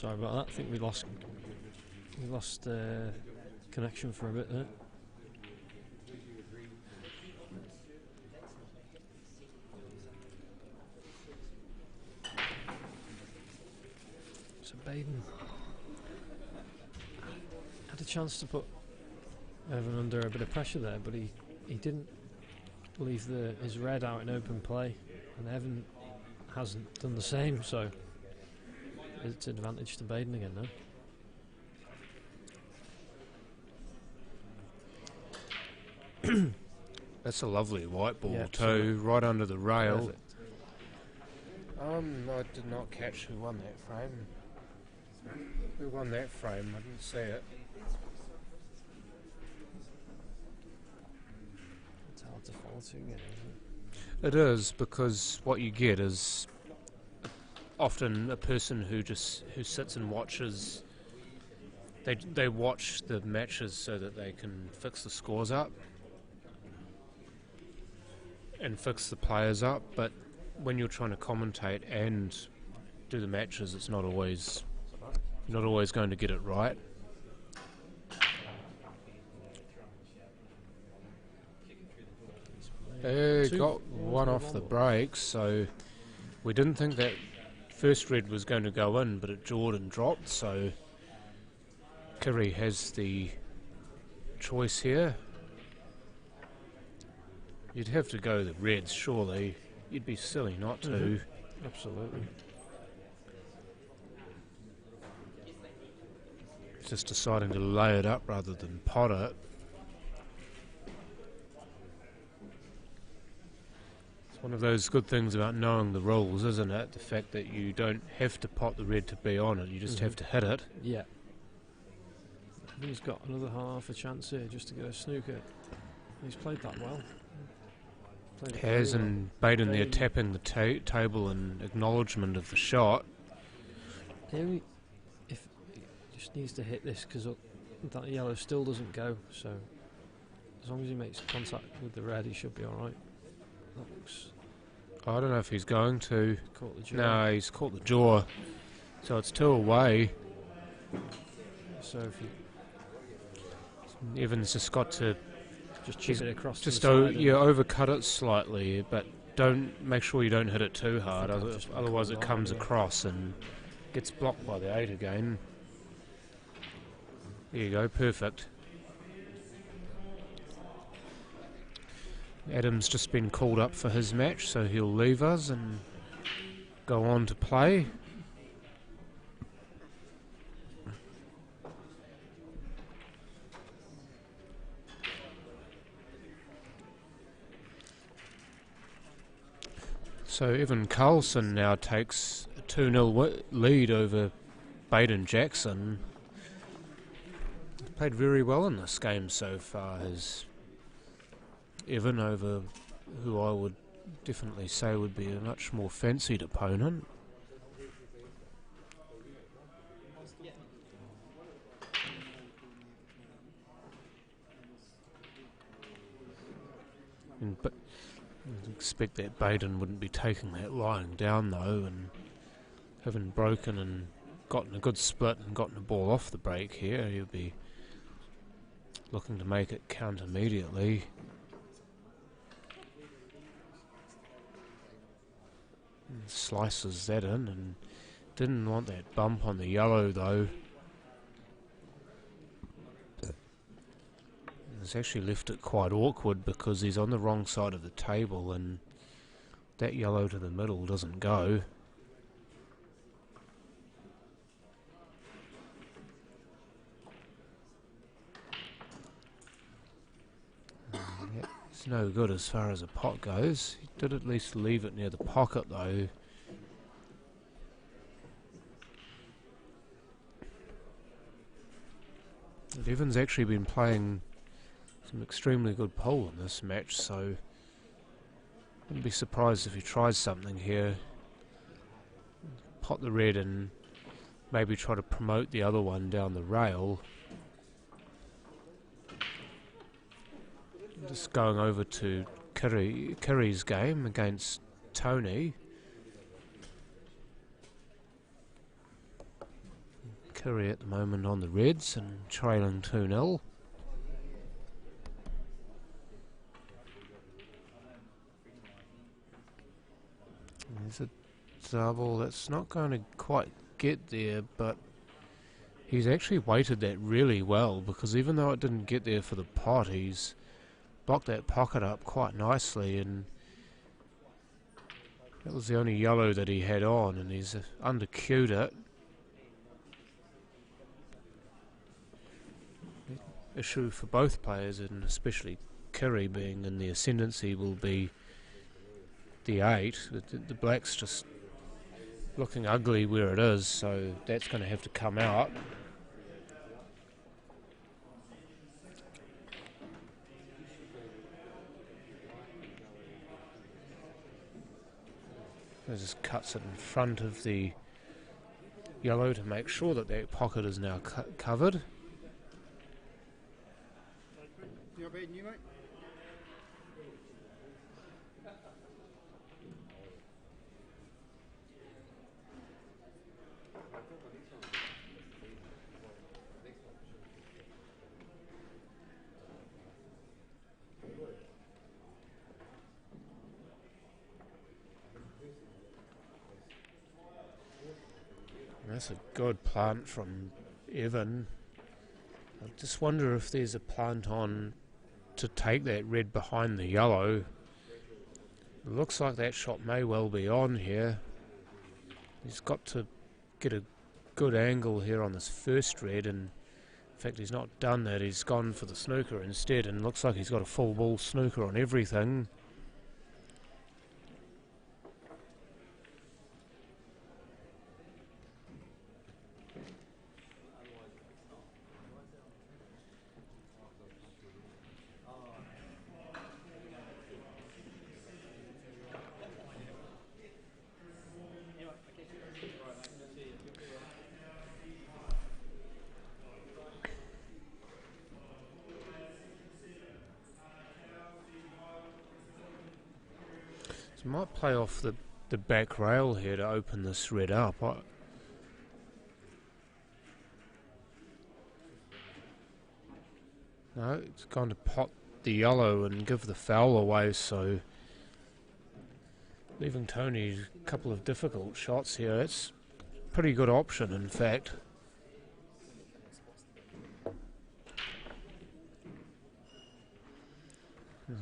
Sorry about that. I think we lost connection for a bit there. So Baden had a chance to put Evan under a bit of pressure there, but he didn't leave his red out in open play, and Evan hasn't done the same, so it's an advantage to Baden again now. That's a lovely white ball Yeah, too, right under the rail. Perfect. I did not catch who won that frame. Who won that frame? I didn't see it. It's hard to follow to again, isn't It is, because what you get is often a person who sits and watches. They watch the matches so that they can fix the scores up and fix the players up, but when you're trying to commentate and do the matches, it's not always going to get it right. They got one off the break, so we didn't think that first red was going to go in, but it jawed and dropped, so Kiri has the choice here. You'd have to go the reds, surely. You'd be silly not to. Absolutely. Just deciding to lay it up rather than pot it. It's one of those good things about knowing the rules, isn't it? The fact that you don't have to pot the red to be on it, you just have to hit it. Yeah. I think he's got another half a chance here just to get a snooker. He's played that well. Has, and Baden there tapping the table in acknowledgement of the shot. He just needs to hit this, because that yellow still doesn't go, so as long as he makes contact with the red, he should be alright. That looks... I don't know if he's going to. Caught the jaw. No, he's caught the jaw. So it's 2 away. So if he... Evans just got to... Just chip it across just to the side. overcut it slightly, but make sure you don't hit it too hard, otherwise it comes across and gets blocked by the 8 again. There you go, perfect. Adam's just been called up for his match, so he'll leave us and go on to play. So Evan Carlson now takes a 2-0 lead over Baden Jackson. He's played very well in this game so far, has Evan, over who I would definitely say would be a much more fancied opponent. But I'd expect that Baden wouldn't be taking that lying down though, and having broken and gotten a good split and gotten a ball off the break here, he'll be looking to make it count immediately. And slices that in, and didn't want that bump on the yellow though. It's actually left it quite awkward because he's on the wrong side of the table and that yellow to the middle doesn't go. Yeah, it's no good as far as a pot goes. He did at least leave it near the pocket though. But Evan's actually been playing some extremely good pole in this match, so wouldn't be surprised if he tries something here. Pot the red and maybe try to promote the other one down the rail. Just going over to Kiri's game against Tony. Curry at the moment on the Reds and trailing 2-0. There's a double that's not going to quite get there, but he's actually weighted that really well, because even though it didn't get there for the pot, he's blocked that pocket up quite nicely, and that was the only yellow that he had on, and he's under-cued it. The issue for both players, and especially Curry being in the ascendancy, will be the 8. The black's just looking ugly where it is, so that's going to have to come out. It just cuts it in front of the yellow to make sure that that pocket is now covered. That's a good plant from Evan. I just wonder if there's a plant on to take that red behind the yellow. It looks like that shot may well be on here. He's got to get a good angle here on this first red, and in fact he's not done that. He's gone for the snooker instead, and looks like he's got a full ball snooker on everything. So might play off the back rail here to open this red up. No, it's going to pot the yellow and give the foul away, so leaving Tony a couple of difficult shots here. It's a pretty good option, in fact.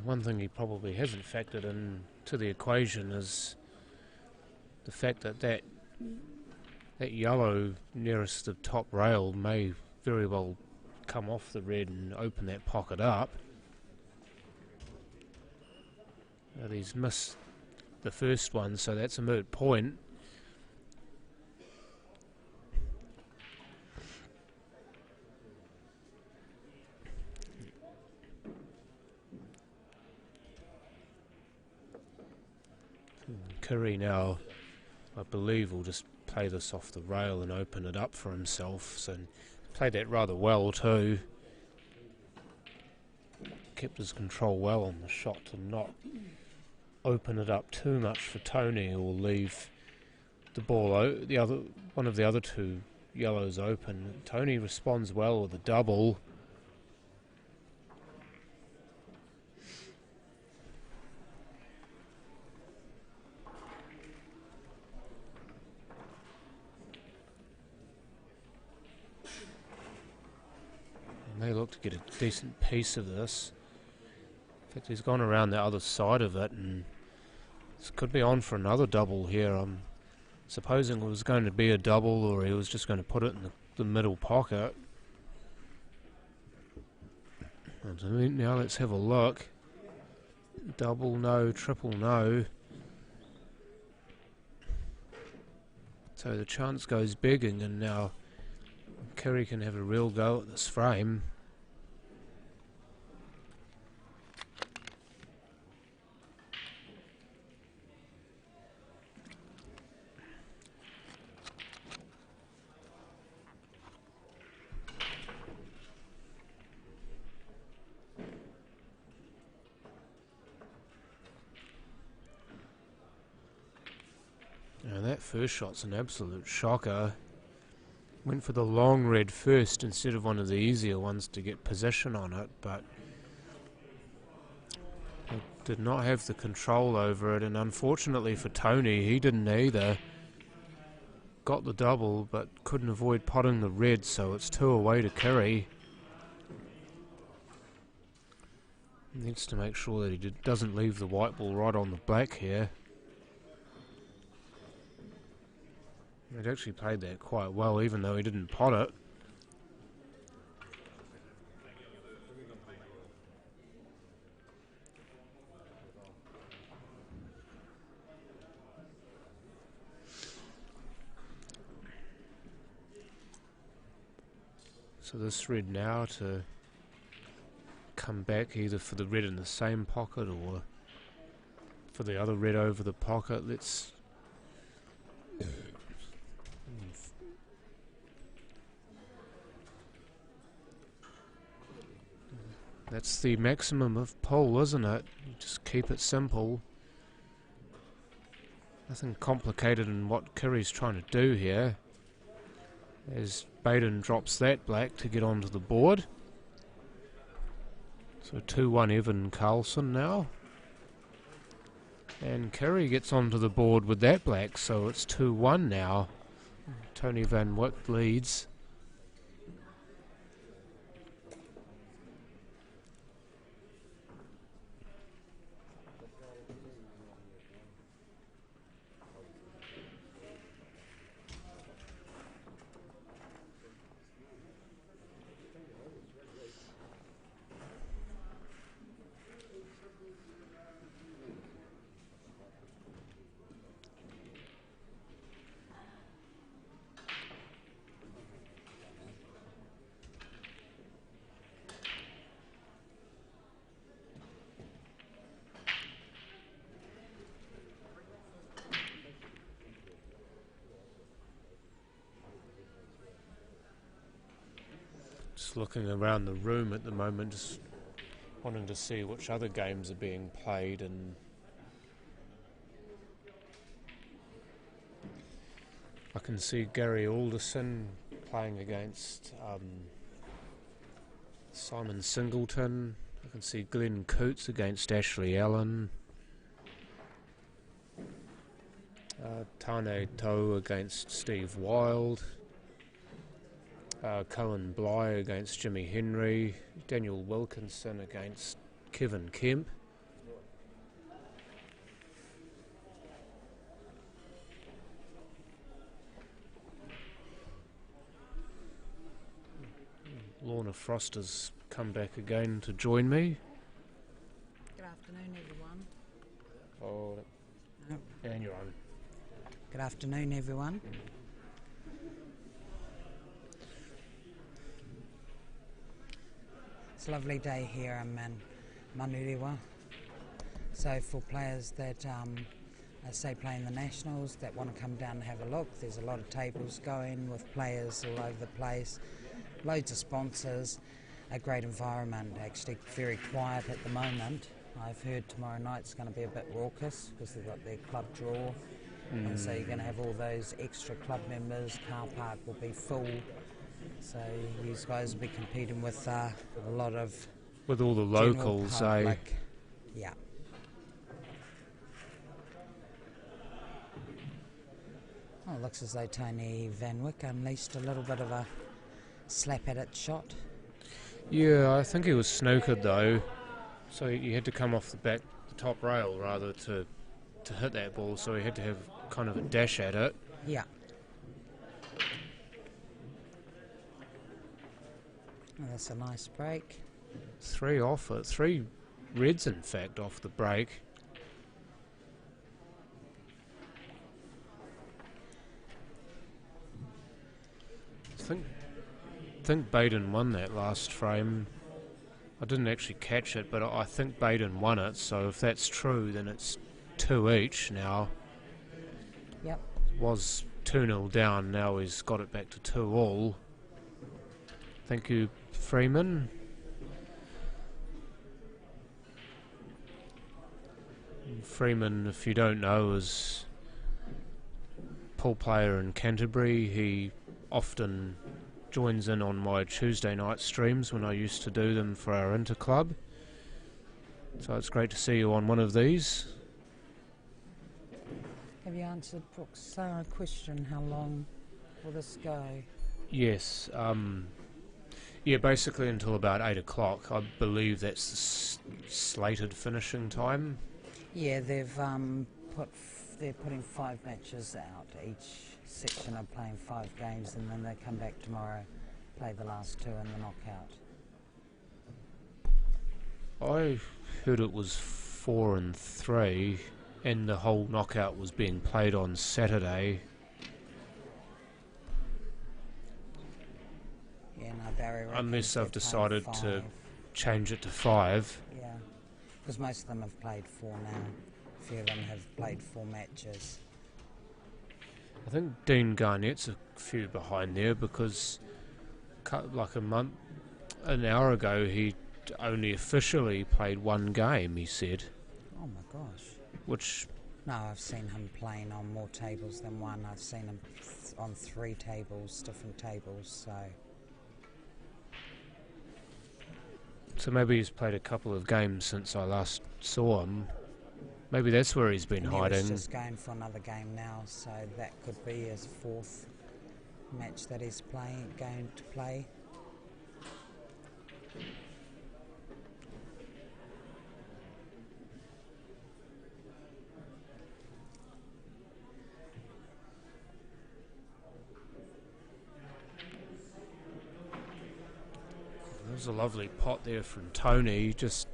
One thing he probably hasn't factored in to the equation is the fact that that yellow nearest the top rail may very well come off the red and open that pocket up. He's missed the first one, so that's a moot point. Curry now, I believe, will just play this off the rail and open it up for himself. So played that rather well too. Kept his control well on the shot to not open it up too much for Tony, or leave the ball one of the other two yellows open. Tony responds well with a double. They look to get a decent piece of this. In fact, he's gone around the other side of it, and this could be on for another double here. I'm supposing it was going to be a double, or he was just going to put it in the middle pocket. And now let's have a look. Double no, triple no. So the chance goes begging, and now Curry can have a real go at this frame. Now that first shot's an absolute shocker. Went for the long red first instead of one of the easier ones to get position on it, but did not have the control over it, and unfortunately for Tony, he didn't either. Got the double, but couldn't avoid potting the red, so it's 2 away to Curry. Needs to make sure that he doesn't leave the white ball right on the black here. He'd actually played that quite well, even though he didn't pot it. So this red now to come back either for the red in the same pocket or for the other red over the pocket. That's the maximum of pull, isn't it? You just keep it simple. Nothing complicated in what Curry's trying to do here. As Baden drops that black to get onto the board. So 2-1 Evan Carlson now. And Curry gets onto the board with that black, so it's 2-1 now. Tony Van Wyk leads. Just looking around the room at the moment, just wanting to see which other games are being played, and I can see Gary Alderson playing against Simon Singleton. I can see Glenn Coots against Ashley Allen. Tane Tau against Steve Wild. Cohen Bly against Jimmy Henry. Daniel Wilkinson against Kevin Kemp. Lorna Frost has come back again to join me. Good afternoon, everyone. Oh, No. and you're on. Good afternoon, everyone. It's a lovely day here in Manurewa. So for players that say playing the Nationals that want to come down and have a look, there's a lot of tables going with players all over the place, loads of sponsors, a great environment, actually very quiet at the moment. I've heard tomorrow night's going to be a bit raucous because they've got their club draw, and so you're going to have all those extra club members, car park will be full. So these guys will be competing with a lot of With all the locals, eh? Yeah. Oh, it looks as though Tony Van Wyk unleashed a little bit of a slap at it shot. Yeah, I think he was snookered though. So he had to come off the top rail rather to hit that ball, so he had to have kind of a dash at it. Yeah. Oh, that's a nice break. 3 off it. 3 reds, in fact, off the break. I think Baden won that last frame. I didn't actually catch it, but I think Baden won it, so if that's true, then it's 2 each now. Yep. Was 2-0 down, now he's got it back to 2 all. Thank you, Freeman. Freeman, if you don't know, is pool player in Canterbury. He often joins in on my Tuesday night streams when I used to do them for our interclub. So it's great to see you on one of these. Have you answered Brooke's question, how long will this go? Yes, yeah, basically until about 8 o'clock. I believe that's the slated finishing time. Yeah, they're putting 5 matches out. Each section are playing 5 games, and then they come back tomorrow, play the last 2 in the knockout. I heard it was 4 and 3, and the whole knockout was being played on Saturday. Yeah, no, Barry reckons Unless they're I've decided playing to 5. change it to 5. Yeah, because most of them have played 4 now. A few of them have played 4 matches. I think Dean Garnett's a few behind there because like an hour ago he only officially played 1 game, he said. Oh my gosh. Which... No, I've seen him playing on more tables than 1. I've seen him on 3 tables, different tables, So maybe he's played a couple of games since I last saw him. Maybe that's where he's been and hiding. He's just going for another game now, so that could be his 4th match that he's going to play. There's a lovely pot there from Tony. Just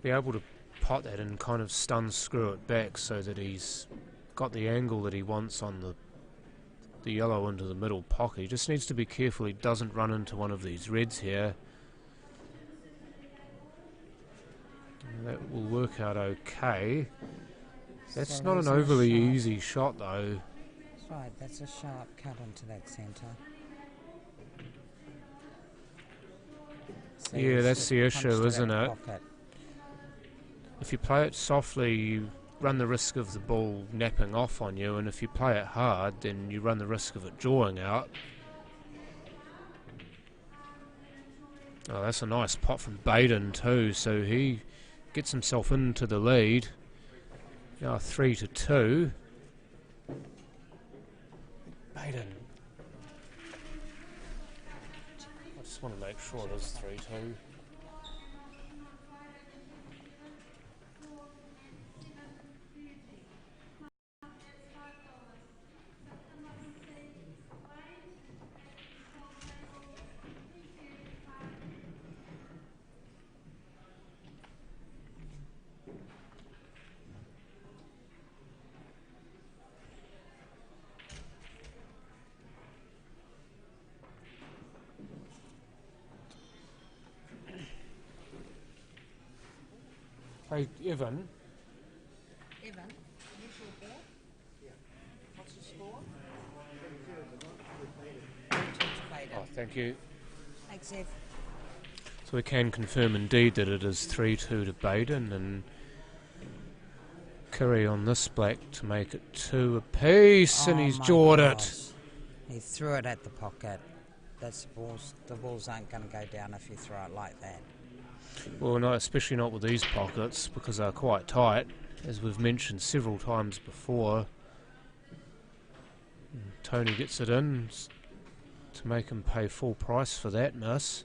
be able to pot that and kind of stun screw it back so that he's got the angle that he wants on the yellow into the middle pocket. He just needs to be careful he doesn't run into one of these reds here. And that will work out okay. That's So not an there's no overly sharp. easy shot though. That's right, that's a sharp cut into that centre. So Yeah, he's that's just the punched issue, that isn't it? pocket. If you play it softly, you run the risk of the ball napping off on you, and if you play it hard, then you run the risk of it drawing out. Oh, that's a nice pot from Baden too, so he gets himself into the lead. Now 3-2. Baden. I just want to make sure it is 3-2. Hey, Evan. Evan, where's your ball? What's the score? Oh, thank you. Thanks, Ev. So we can confirm indeed that it is 3-2 to Baden, and Curry on this black to make it 2 apiece, and he's my jawed gosh. it. He threw it at the pocket. That's the balls aren't going to go down if you throw it like that. Well, no, especially not with these pockets because they're quite tight, as we've mentioned several times before. And Tony gets it in to make him pay full price for that miss.